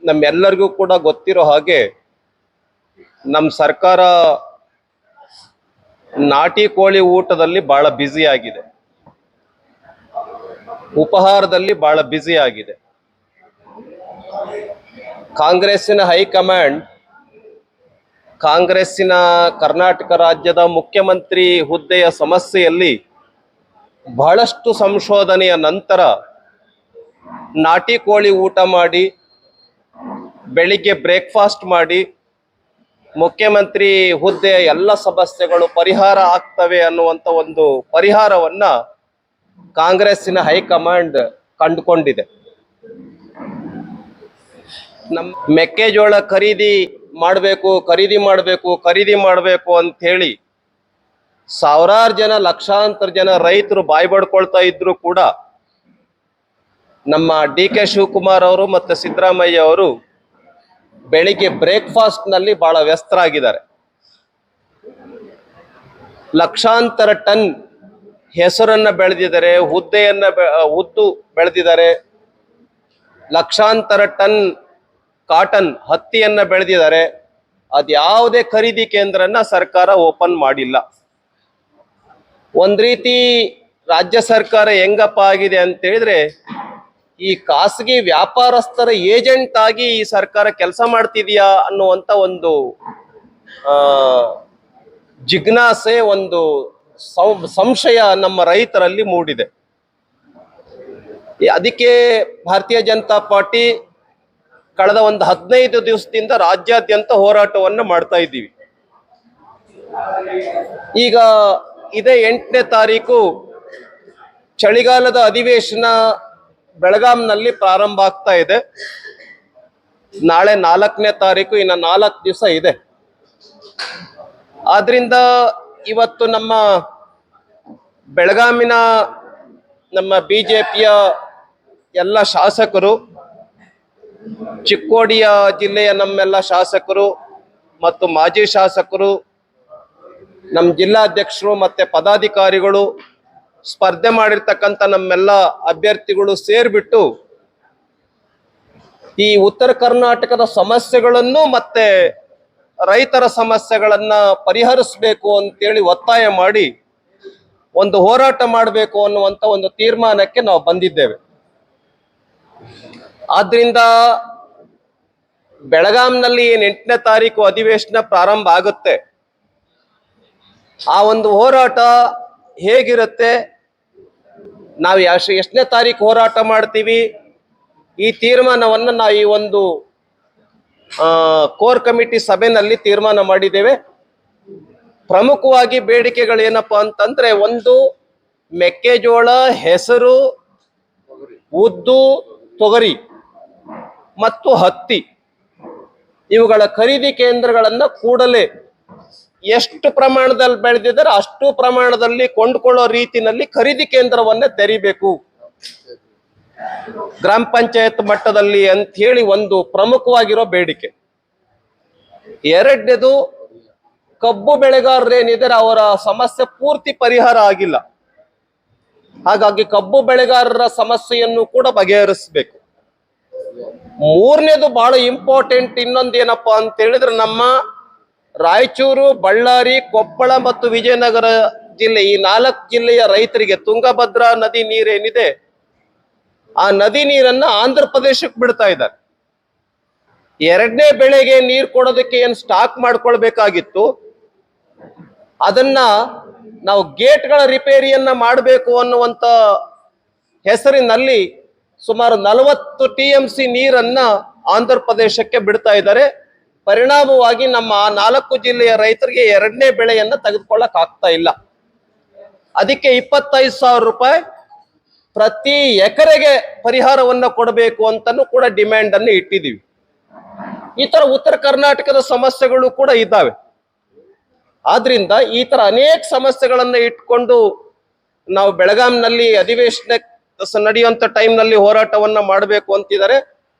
ನಮ್ಮೆಲ್ಲರಿಗೂ ಕೂಡ ಗೊತ್ತಿರೋ ಹಾಗೆ ನಮ್ಮ ಸರ್ಕಾರ ನಾಟಿ ಕೋಳಿ ಊಟದಲ್ಲಿ ಬಹಳ ಬ್ಯುಸಿ ಆಗಿದೆ, ಉಪಹಾರದಲ್ಲಿ ಬಹಳ ಬ್ಯುಸಿ ಆಗಿದೆ. ಕಾಂಗ್ರೆಸ್ಸಿನ ಹೈಕಮಾಂಡ್ ಕಾಂಗ್ರೆಸ್ಸಿನ ಕರ್ನಾಟಕ ರಾಜ್ಯದ ಮುಖ್ಯಮಂತ್ರಿ ಹುದ್ದೆಯ ಸಮಸ್ಯೆಯಲ್ಲಿ ಬಹಳಷ್ಟು ಸಂಶೋಧನೆಯ ನಂತರ ನಾಟಿ ಕೋಳಿ ಊಟ ಮಾಡಿ ಬೆಳಿಗ್ಗೆ ಬ್ರೇಕ್ಫಾಸ್ಟ್ ಮಾಡಿ ಮುಖ್ಯಮಂತ್ರಿ ಹುದ್ದೆಯ ಎಲ್ಲ ಸಮಸ್ಯೆಗಳು ಪರಿಹಾರ ಆಗ್ತವೆ ಅನ್ನುವಂಥ ಒಂದು ಪರಿಹಾರವನ್ನ ಕಾಂಗ್ರೆಸ್ಸಿನ ಹೈಕಮಾಂಡ್ ಕಂಡುಕೊಂಡಿದೆ. ನಮ್ಮ ಮೆಕ್ಕೆಜೋಳ ಖರೀದಿ ಮಾಡಬೇಕು ಅಂತ ಹೇಳಿ ಸಾವಿರಾರು ಜನ, ಲಕ್ಷಾಂತರ ಜನ ರೈತರು ಬಾಯಿ ಬಡ್ಕೊಳ್ತಾ ಇದ್ರು ಕೂಡ ನಮ್ಮ DK ಶಿವಕುಮಾರ್ ಅವರು ಮತ್ತು ಸಿದ್ದರಾಮಯ್ಯ ಅವರು ಬೆಳಿಗ್ಗೆ ಬ್ರೇಕ್ಫಾಸ್ಟ್ ನಲ್ಲಿ ಬಹಳ ವ್ಯಸ್ತರಾಗಿದ್ದಾರೆ. ಲಕ್ಷಾಂತರ ಟನ್ ಹೆಸರನ್ನ ಬೆಳೆದಿದ್ದಾರೆ, ಉದ್ದು ಬೆಳೆದಿದ್ದಾರೆ, ಲಕ್ಷಾಂತರ ಟನ್ ಕಾಟನ್ ಹತ್ತಿಯನ್ನ ಬೆಳೆದಿದ್ದಾರೆ. ಅದ್ಯಾವುದೇ ಖರೀದಿ ಕೇಂದ್ರನ ಸರ್ಕಾರ ಓಪನ್ ಮಾಡಿಲ್ಲ. ಒಂದ್ ರೀತಿ ರಾಜ್ಯ ಸರ್ಕಾರ ಹೆಂಗಪ್ಪ ಆಗಿದೆ ಅಂತ ಹೇಳಿದ್ರೆ, ಈ ಖಾಸಗಿ ವ್ಯಾಪಾರಸ್ಥರ ಏಜೆಂಟ್ ಆಗಿ ಈ ಸರ್ಕಾರ ಕೆಲಸ ಮಾಡ್ತಿದ್ಯಾ ಅನ್ನುವಂತ ಒಂದು ಜಿಜ್ಞಾಸೆ, ಒಂದು ಸಂಶಯ ನಮ್ಮ ರೈತರಲ್ಲಿ ಮೂಡಿದೆ. ಅದಕ್ಕೆ ಭಾರತೀಯ ಜನತಾ ಪಾರ್ಟಿ ಕಳೆದ ಒಂದು 15 ದಿವಸದಿಂದ ರಾಜ್ಯಾದ್ಯಂತ ಹೋರಾಟವನ್ನು ಮಾಡ್ತಾ ಇದ್ದೀವಿ. ಈಗ ಇದೇ 8ನೇ ತಾರೀಕು ಚಳಿಗಾಲದ ಅಧಿವೇಶನ ಬೆಳಗಾಂನಲ್ಲಿ ಪ್ರಾರಂಭ ಆಗ್ತಾ ಇದೆ. ನಾಳೆ 4ನೇ ತಾರೀಕು, ಇನ್ನು 4 ದಿವಸ ಇದೆ. ಆದ್ರಿಂದ ಇವತ್ತು ನಮ್ಮ ಬೆಳಗಾಮಿನ ನಮ್ಮ ಬಿಜೆಪಿಯ ಎಲ್ಲ ಶಾಸಕರು, ಚಿಕ್ಕೋಡಿಯ ಜಿಲ್ಲೆಯ ನಮ್ಮೆಲ್ಲ ಶಾಸಕರು ಮತ್ತು ಮಾಜಿ ಶಾಸಕರು, ನಮ್ಮ ಜಿಲ್ಲಾಧ್ಯಕ್ಷರು ಮತ್ತೆ ಪದಾಧಿಕಾರಿಗಳು, ಸ್ಪರ್ಧೆ ಮಾಡಿರ್ತಕ್ಕಂಥ ನಮ್ಮೆಲ್ಲ ಅಭ್ಯರ್ಥಿಗಳು ಸೇರ್ಬಿಟ್ಟು ಈ ಉತ್ತರ ಕರ್ನಾಟಕದ ಸಮಸ್ಯೆಗಳನ್ನು ಮತ್ತೆ ರೈತರ ಸಮಸ್ಯೆಗಳನ್ನ ಪರಿಹರಿಸಬೇಕು ಅಂತೇಳಿ ಒತ್ತಾಯ ಮಾಡಿ ಒಂದು ಹೋರಾಟ ಮಾಡಬೇಕು ಅನ್ನುವಂಥ ಒಂದು ತೀರ್ಮಾನಕ್ಕೆ ನಾವು ಬಂದಿದ್ದೇವೆ. ಆದ್ರಿಂದ ಬೆಳಗಾಂನಲ್ಲಿ ಏನು 8ನೇ ತಾರೀಕು ಅಧಿವೇಶನ ಪ್ರಾರಂಭ ಆಗುತ್ತೆ, ಆ ಒಂದು ಹೋರಾಟ ಹೇಗಿರುತ್ತೆ, ನಾವು ಎಷ್ಟನೇ ತಾರೀಕು ಹೋರಾಟ ಮಾಡ್ತೀವಿ, ಈ ತೀರ್ಮಾನವನ್ನು ನಾವು ಈ ಒಂದು ಕೋರ್ ಕಮಿಟಿ ಸಭೆಯಲ್ಲಿ ತೀರ್ಮಾನ ಮಾಡಿದ್ದೇವೆ. ಪ್ರಮುಖವಾಗಿ ಬೇಡಿಕೆಗಳು ಏನಪ್ಪಾ ಅಂತಂದ್ರೆ, ಒಂದು ಮೆಕ್ಕೆಜೋಳ, ಹೆಸರು, ಉದ್ದು, ತೊಗರಿ ಮತ್ತು ಹತ್ತಿ ಇವುಗಳ ಖರೀದಿ ಕೇಂದ್ರಗಳನ್ನ ಕೂಡಲೇ ಎಷ್ಟು ಪ್ರಮಾಣದಲ್ಲಿ ಬೆಳೆದಿದ್ದಾರೆ ಅಷ್ಟು ಪ್ರಮಾಣದಲ್ಲಿ ಕೊಂಡುಕೊಳ್ಳೋ ರೀತಿಯಲ್ಲಿ ಖರೀದಿ ಕೇಂದ್ರವನ್ನ ತೆರಿಬೇಕು ಗ್ರಾಮ ಪಂಚಾಯತ್ ಮಟ್ಟದಲ್ಲಿ ಅಂತ ಹೇಳಿ ಒಂದು ಪ್ರಮುಖವಾಗಿರೋ ಬೇಡಿಕೆ. ಎರಡನೇದು, ಕಬ್ಬು ಬೆಳೆಗಾರರೇನಿದ್ದಾರೆ ಅವರ ಸಮಸ್ಯೆ ಪೂರ್ತಿ ಪರಿಹಾರ ಆಗಿಲ್ಲ. ಹಾಗಾಗಿ ಕಬ್ಬು ಬೆಳೆಗಾರರ ಸಮಸ್ಯೆಯನ್ನು ಕೂಡ ಬಗೆಹರಿಸಬೇಕು. ಮೂರನೇದು ಬಹಳ ಇಂಪಾರ್ಟೆಂಟ್, ಇನ್ನೊಂದೇನಪ್ಪಾ ಅಂತ ಹೇಳಿದ್ರೆ, ನಮ್ಮ ರಾಯಚೂರು, ಬಳ್ಳಾರಿ, ಕೊಪ್ಪಳ ಮತ್ತು ವಿಜಯನಗರ ಜಿಲ್ಲೆ, ಈ 4 ಜಿಲ್ಲೆಯ ರೈತರಿಗೆ ತುಂಗಭದ್ರಾ ನದಿ ನೀರೇನಿದೆ ಆ ನದಿ ನೀರನ್ನ ಆಂಧ್ರ ಪ್ರದೇಶಕ್ಕೆ ಬಿಡ್ತಾ ಇದ್ದಾರೆ. 2ನೇ ಬೆಳೆಗೆ ನೀರು ಕೊಡೋದಕ್ಕೆ ಏನು ಸ್ಟಾಕ್ ಮಾಡ್ಕೊಳ್ಬೇಕಾಗಿತ್ತು, ಅದನ್ನ ನಾವು ಗೇಟ್ಗಳ ರಿಪೇರಿಯನ್ನ ಮಾಡಬೇಕು ಅನ್ನುವಂತ ಹೆಸರಿನಲ್ಲಿ ಸುಮಾರು 40 TMC ನೀರನ್ನ ಆಂಧ್ರ ಪ್ರದೇಶಕ್ಕೆ ಬಿಡ್ತಾ ಇದ್ದಾರೆ. ಪರಿಣಾಮವಾಗಿ ನಮ್ಮ 4 ಜಿಲ್ಲೆಯ ರೈತರಿಗೆ 2ನೇ ಬೆಳೆಯನ್ನ ತೆಗೆದುಕೊಳ್ಳಕ್ ಆಗ್ತಾ ಇಲ್ಲ. ಅದಕ್ಕೆ 25,000 ರೂಪಾಯಿ ಪ್ರತಿ ಎಕರೆಗೆ ಪರಿಹಾರವನ್ನ ಕೊಡಬೇಕು ಅಂತನೂ ಕೂಡ ಡಿಮ್ಯಾಂಡ್ ಅನ್ನು ಇಟ್ಟಿದ್ದೀವಿ. ಈ ತರ ಉತ್ತರ ಕರ್ನಾಟಕದ ಸಮಸ್ಯೆಗಳು ಕೂಡ ಇದ್ದಾವೆ. ಆದ್ರಿಂದ ಈ ತರ ಅನೇಕ ಸಮಸ್ಯೆಗಳನ್ನ ಇಟ್ಕೊಂಡು ನಾವು ಬೆಳಗಾಂನಲ್ಲಿ ಅಧಿವೇಶನ ನಡೆಯುವಂತ ಟೈಮ್ನಲ್ಲಿ ಹೋರಾಟವನ್ನ ಮಾಡಬೇಕು ಅಂತಿದ್ದಾರೆ.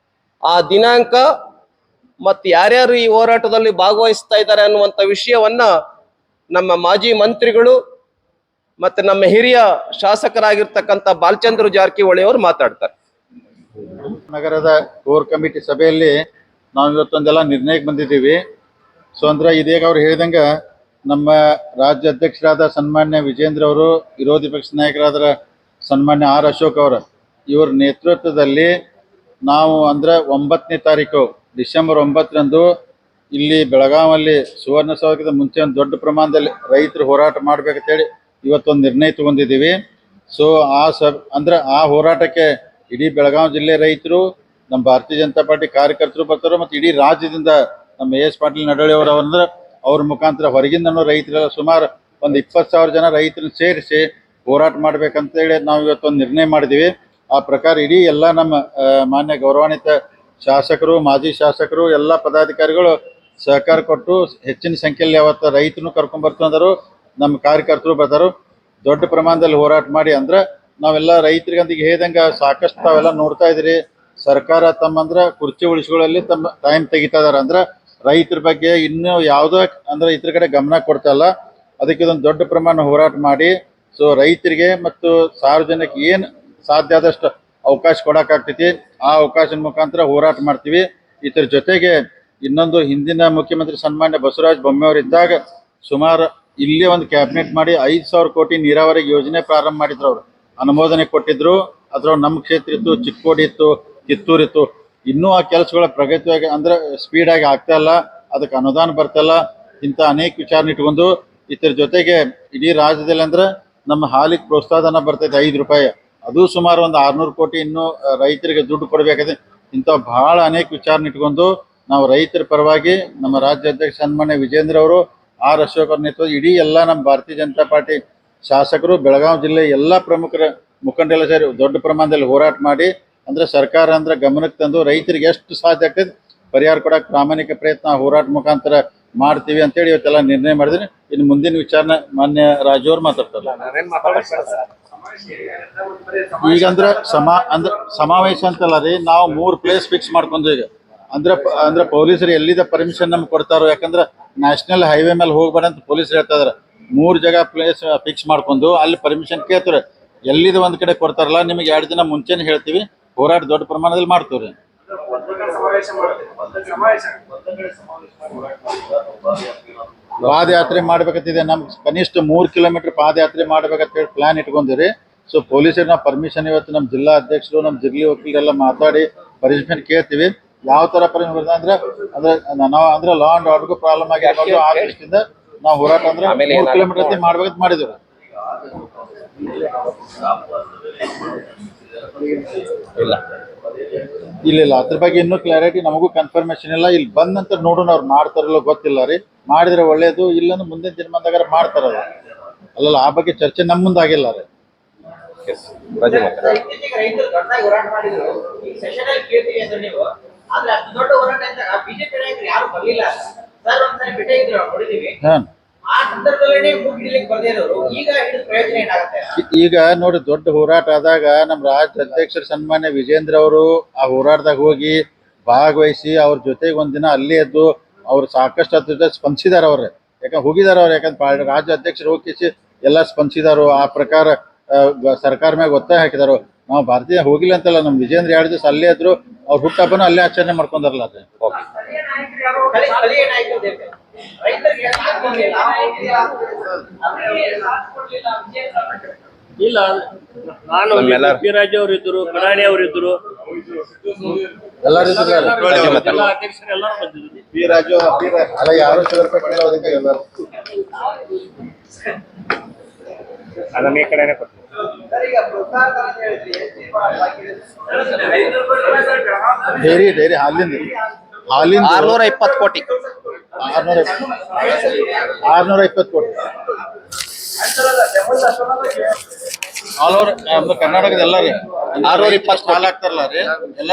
ಆ ದಿನಾಂಕ ಮತ್ತು ಯಾರ್ಯಾರು ಈ ಹೋರಾಟದಲ್ಲಿ ಭಾಗವಹಿಸ್ತಾ ಇದ್ದಾರೆ ಅನ್ನುವಂಥ ವಿಷಯವನ್ನ ನಮ್ಮ ಮಾಜಿ ಮಂತ್ರಿಗಳು ಮತ್ತೆ ನಮ್ಮ ಹಿರಿಯ ಶಾಸಕರಾಗಿರ್ತಕ್ಕಂಥ ಬಾಲಚಂದ್ರ ಜಾರಕಿಹೊಳಿ ಅವರು ಮಾತಾಡ್ತಾರೆ. ನಗರದ ಕೋರ್ ಕಮಿಟಿ ಸಭೆಯಲ್ಲಿ ನಾವು ಇವತ್ತೊಂದೆಲ್ಲ ನಿರ್ಣಯಕ್ಕೆ ಬಂದಿದ್ದೀವಿ. ಸೊ ಅಂದ್ರೆ ಇದೀಗ ಅವ್ರು ಹೇಳಿದಂಗ ನಮ್ಮ ರಾಜ್ಯ ಅಧ್ಯಕ್ಷರಾದ ಸನ್ಮಾನ್ಯ ವಿಜೇಂದ್ರ ಅವರು, ವಿರೋಧಿ ಪಕ್ಷ ನಾಯಕರಾದ ಸನ್ಮಾನ್ಯ ಆರ್ ಅಶೋಕ್ ಅವರ ಇವ್ರ ನೇತೃತ್ವದಲ್ಲಿ ನಾವು ಅಂದ್ರೆ 9ನೇ ತಾರೀಕು ಡಿಸೆಂಬರ್ 9ರಂದು ಇಲ್ಲಿ ಬೆಳಗಾವಲ್ಲಿ ಸುವರ್ಣಸೌಧದ ಮುಂಚೆ ಒಂದು ದೊಡ್ಡ ಪ್ರಮಾಣದಲ್ಲಿ ರೈತರು ಹೋರಾಟ ಮಾಡ್ಬೇಕಂತೇಳಿ ಇವತ್ತೊಂದು ನಿರ್ಣಯ ತಗೊಂಡಿದ್ದೀವಿ. ಸೊ ಅಂದ್ರೆ ಆ ಹೋರಾಟಕ್ಕೆ ಇಡೀ ಬೆಳಗಾವಿ ಜಿಲ್ಲೆ ರೈತರು, ನಮ್ಮ ಭಾರತೀಯ ಜನತಾ ಪಾರ್ಟಿ ಕಾರ್ಯಕರ್ತರು ಬರ್ತಾರೆ ಮತ್ತು ಇಡೀ ರಾಜ್ಯದಿಂದ ನಮ್ಮ ಎಸ್ ಪಾಟೀಲ್ ನಡಳ್ಳಿ ಅವರು ಅಂದ್ರೆ ಅವ್ರ ಮುಖಾಂತರ ಹೊರಗಿಂದ ರೈತರೆಲ್ಲ ಸುಮಾರು ಒಂದು 20,000 ಜನ ರೈತರನ್ನ ಸೇರಿಸಿ ಹೋರಾಟ ಮಾಡ್ಬೇಕಂತೇಳಿ ನಾವು ಇವತ್ತೊಂದು ನಿರ್ಣಯ ಮಾಡಿದ್ದೀವಿ. ಆ ಪ್ರಕಾರ ಇಡೀ ಎಲ್ಲ ನಮ್ಮ ಮಾನ್ಯ ಗೌರವಾನ್ವಿತ ಶಾಸಕರು, ಮಾಜಿ ಶಾಸಕರು, ಎಲ್ಲ ಪದಾಧಿಕಾರಿಗಳು ಸಹಕಾರ ಕೊಟ್ಟು ಹೆಚ್ಚಿನ ಸಂಖ್ಯೆಯಲ್ಲಿ ಅವತ್ತು ರೈತರು ಕರ್ಕೊಂಡ್ಬರ್ತಂದರು, ನಮ್ಮ ಕಾರ್ಯಕರ್ತರು ಬರ್ತಾರು. ದೊಡ್ಡ ಪ್ರಮಾಣದಲ್ಲಿ ಹೋರಾಟ ಮಾಡಿ ಅಂದ್ರೆ ನಾವೆಲ್ಲ ರೈತರಿಗಂತ ಹೇಳ್ದಂಗ ಸಾಕಷ್ಟು ತಾವೆಲ್ಲ ನೋಡ್ತಾ ಇದ್ರಿ, ಸರ್ಕಾರ ತಮ್ಮಂದ್ರೆ ಕುರ್ಚಿ ಉಳಿಸ್ಕೊಳ್ಳಲ್ಲಿ ತಮ್ಮ ಟೈಮ್ ತೆಗಿತಾ ಇದಾರೆ. ಅಂದ್ರೆ ರೈತರ ಬಗ್ಗೆ ಇನ್ನೂ ಯಾವುದೋ ಅಂದ್ರೆ ಇದ್ರ ಕಡೆ ಗಮನ ಕೊಡ್ತಾ ಇಲ್ಲ. ಅದಕ್ಕೆ ಇದೊಂದು ದೊಡ್ಡ ಪ್ರಮಾಣ ಹೋರಾಟ ಮಾಡಿ ಸೊ ರೈತರಿಗೆ ಮತ್ತು ಸಾರ್ವಜನಿಕ ಏನು ಸಾಧ್ಯ ಆದಷ್ಟು ಅವಕಾಶ ಕೊಡೋಕ್ಕಾಗ್ತೈತಿ, ಆ ಅವಕಾಶದ ಮುಖಾಂತರ ಹೋರಾಟ ಮಾಡ್ತೀವಿ. ಇದ್ರ ಜೊತೆಗೆ ಇನ್ನೊಂದು ಹಿಂದಿನ ಮುಖ್ಯಮಂತ್ರಿ ಸನ್ಮಾನ್ಯ ಬಸವರಾಜ ಬೊಮ್ಮೆಯವರು ಇದ್ದಾಗ ಸುಮಾರು ಇಲ್ಲೇ ಒಂದು ಕ್ಯಾಬಿನೆಟ್ ಮಾಡಿ 5,000 ಕೋಟಿ ನೀರಾವರಿ ಯೋಜನೆ ಪ್ರಾರಂಭ ಮಾಡಿದ್ರು. ಅವರು ಅನುಮೋದನೆ ಕೊಟ್ಟಿದ್ರು. ಅದ್ರೊಳಗೆ ನಮ್ಮ ಕ್ಷೇತ್ರ ಇತ್ತು, ಚಿಕ್ಕೋಡಿ ಇತ್ತು, ಕಿತ್ತೂರು ಇತ್ತು. ಇನ್ನೂ ಆ ಕೆಲಸಗಳ ಪ್ರಗತಿಯಾಗಿ ಅಂದ್ರೆ ಸ್ಪೀಡಾಗಿ ಆಗ್ತಾ ಇಲ್ಲ, ಅದಕ್ಕೆ ಅನುದಾನ ಬರ್ತಾಯಿಲ್ಲ. ಇಂಥ ಅನೇಕ ವಿಚಾರ ಇಟ್ಕೊಂಡು ಇದ್ರ ಜೊತೆಗೆ ಇಡೀ ರಾಜ್ಯದಲ್ಲಿ ಅಂದ್ರೆ ನಮ್ಮ ಹಾಲಿಗೆ ಪ್ರೋತ್ಸಾಹಧನ ಬರ್ತೈತೆ 5 ರೂಪಾಯಿ, ಅದು ಸುಮಾರು ಒಂದು 600 ಕೋಟಿ ಇನ್ನೂ ರೈತರಿಗೆ ದುಡ್ಡು ಕೊಡಬೇಕಾದ್ರೆ. ಇಂಥ ಬಹಳ ಅನೇಕ ವಿಚಾರ ಇಟ್ಕೊಂಡು ನಾವು ರೈತರ ಪರವಾಗಿ ನಮ್ಮ ರಾಜ್ಯ ಅಧ್ಯಕ್ಷ ಸನ್ಮಾನ್ಯ ವಿಜೇಂದ್ರ ಅವರು, ಆರ್ ಅಶೋಕ್ ಅವ್ರ ನೇತೃತ್ವ ಇಡೀ ಎಲ್ಲ ನಮ್ಮ ಭಾರತೀಯ ಜನತಾ ಪಾರ್ಟಿ ಶಾಸಕರು, ಬೆಳಗಾವಿ ಜಿಲ್ಲೆ ಎಲ್ಲ ಪ್ರಮುಖರ ಮುಖಂಡರೆಲ್ಲ ಸೇರಿ ದೊಡ್ಡ ಪ್ರಮಾಣದಲ್ಲಿ ಹೋರಾಟ ಮಾಡಿ ಅಂದ್ರೆ ಸರ್ಕಾರ ಅಂದ್ರೆ ಗಮನಕ್ಕೆ ತಂದು ರೈತರಿಗೆ ಎಷ್ಟು ಸಾಧ್ಯ ಆಗ್ತದೆ ಪರಿಹಾರ ಕೊಡೋಕೆ ಪ್ರಾಮಾಣಿಕ ಪ್ರಯತ್ನ ಹೋರಾಟ ಮುಖಾಂತರ ಮಾಡ್ತೀವಿ ಅಂತೇಳಿ ಇವತ್ತೆಲ್ಲ ನಿರ್ಣಯ ಮಾಡಿದ್ರೆ. ಇನ್ನು ಮುಂದಿನ ವಿಚಾರನ ಮಾನ್ಯ ರಾಜು ಅವ್ರು ಮಾತಾಡ್ತಾರೆ. ಈಗಂದ್ರೆ ಸಮಾವೇಶ ಅಂತಲ್ಲ ರೀ, ನಾವು 3 ಪ್ಲೇಸ್ ಫಿಕ್ಸ್ ಮಾಡ್ಕೊಂಡು ಈಗ ಅಂದ್ರೆ ಪೊಲೀಸರು ಎಲ್ಲಿದ ಪರ್ಮಿಷನ್ ನಮ್ಗೆ ಕೊಡ್ತಾರೋ, ಯಾಕಂದ್ರೆ ನ್ಯಾಷನಲ್ ಹೈವೇ ಮೇಲೆ ಹೋಗ್ಬೇಡ ಅಂತ ಪೊಲೀಸರು ಹೇಳ್ತಾ ಇದಾರೆ. 3 ಜಾಗ ಪ್ಲೇಸ್ ಫಿಕ್ಸ್ ಮಾಡ್ಕೊಂಡು ಅಲ್ಲಿ ಪರ್ಮಿಷನ್ ಕೇಳ್ತಾರೆ. ಎಲ್ಲಿದ ಒಂದ್ ಕಡೆ ಕೊಡ್ತಾರಲ್ಲ ನಿಮಗೆ 2 ದಿನ ಮುಂಚೆನೆ ಹೇಳ್ತೀವಿ, ಹೋರಾಟ ದೊಡ್ಡ ಪ್ರಮಾಣದಲ್ಲಿ ಮಾಡ್ತೀವ್ರಿ. ಪಾದಯಾತ್ರೆ ಮಾಡ್ಬೇಕಂತಿದೆ, ನಮ್ಗೆ ಕನಿಷ್ಠ 3 ಕಿಲೋಮೀಟರ್ ಪಾದಯಾತ್ರೆ ಮಾಡ್ಬೇಕಂತ ಹೇಳಿ ಪ್ಲಾನ್ ಇಟ್ಕೊಂಡಿರಿ. ಸೊ ಪೊಲೀಸರು ನಾವು ಪರ್ಮಿಷನ್ ಇವತ್ತು ನಮ್ಮ ಜಿಲ್ಲಾ ಅಧ್ಯಕ್ಷರು, ನಮ್ಮ ಜಿಲ್ಲೆ ವಕೀಲರೆಲ್ಲ ಮಾತಾಡಿ ಪರ್ಮಿಷನ್ ಕೇಳ್ತೀವಿ. ಯಾವ ತರ ಪರ್ಮಿಷನ್ ಅಂದ್ರೆ ನಾವು ಅಂದ್ರೆ ಲಾ ಅಂಡ್ ಆರ್ಡರ್ಗೂ ಪ್ರಾಬ್ಲಮ್ ಆಗಿರ್ಬೋದು, ಆ ದೃಷ್ಟಿಯಿಂದ ನಾವು ಹೋರಾಟ ಅಂದ್ರೆ 3 ಕಿಲೋಮೀಟರ್ ಮಾಡ್ಬೇಕಂತ ಮಾಡಿದ್ರು. ಇಲ್ಲ ಅದ್ರ ಬಗ್ಗೆ ಇನ್ನೂ ಕ್ಲಾರಿಟಿ ನಮಗೂ ಕನ್ಫರ್ಮೇಶನ್ ಇಲ್ಲ. ಇಲ್ಲಿ ಬಂದ ನಂತರ ನೋಡೋಣ ಅವ್ರು ಮಾಡ್ತಾರಲ್ಲ ಗೊತ್ತಿಲ್ಲ ರೀ. ಮಾಡಿದ್ರೆ ಒಳ್ಳೇದು, ಇಲ್ಲಂದ್ರೆ ಮುಂದಿನ ದಿನಮಾನದಾಗ ಮಾಡ್ತಾರ. ಅಲ್ಲಲ್ಲ ಆ ಬಗ್ಗೆ ಚರ್ಚೆ ನಮ್ಮ ಮುಂದಾಗಿಲ್ಲ ರೀ. ಈಗ ನೋಡಿ ದೊಡ್ಡ ಹೋರಾಟ ಆದಾಗ ನಮ್ಮ ರಾಜ್ಯ ಅಧ್ಯಕ್ಷರು ಸನ್ಮಾನ್ಯ ವಿಜೇಂದ್ರ ಅವರು ಆ ಹೋರಾಟದಾಗ ಹೋಗಿ ಭಾಗವಹಿಸಿ ಅವ್ರ ಜೊತೆಗೆ ಒಂದಿನ ಅಲ್ಲೇ ಎದ್ದು ಅವ್ರು ಸಾಕಷ್ಟು ಅದ್ರ ಸ್ಪಂದಿಸಿದಾರ. ಅವ್ರೆ ಯಾಕಂದ್ರೆ ಹೋಗಿದಾರ ಅವ್ರು, ಯಾಕಂದ್ರೆ ರಾಜ್ಯ ಅಧ್ಯಕ್ಷರು ಹೋಗಿಸಿ ಎಲ್ಲ ಸ್ಪಂದಿಸಿದಾರು. ಆ ಪ್ರಕಾರ ಸರ್ಕಾರ ಮ್ಯಾಗ ಒತ್ತಾಯ ಹಾಕಿದಾರು. ನಾವು ಭಾರತೀಯ ಹೋಗಿಲ್ಲ ಅಂತಲ್ಲ, ನಮ್ಮ ವಿಜೇಂದ್ರ 2 ದಿವಸ ಅಲ್ಲೇ ಇದ್ರು. ಅವ್ರ ಹುಟ್ಟಹಬ್ಬನ ಅಲ್ಲೇ ಆಚರಣೆ ಮಾಡ್ಕೊಂಡಾರಲ್ಲ. ಅದು ಇಲ್ಲ, ನಾನು ರಾಜ್ ಅವರು ಇದ್ರು, ಕಡಾಣಿ ಅವರು ಇದ್ರು, ಎಲ್ಲರೂ ಅಧ್ಯಕ್ಷರೆಲ್ಲರೂ ಬಂದಿದ್ರು. ರಾಜು ಅಲ್ಲ, ಯಾರು ಅದನ್ನ ಈ ಕಡೆನೆ ಕೊಟ್ಟು ಡೈರಿ ಹಾಲಿಂದ 620 ಕೋಟಿ 620 ಕೋಟಿ ಆಲ್ ಓವರ್ ಕರ್ನಾಟಕದ ಎಲ್ಲ ರೀ 620 ಹಾಲ್ ಆಗ್ತಾರಲ್ಲ ರೀ ಎಲ್ಲ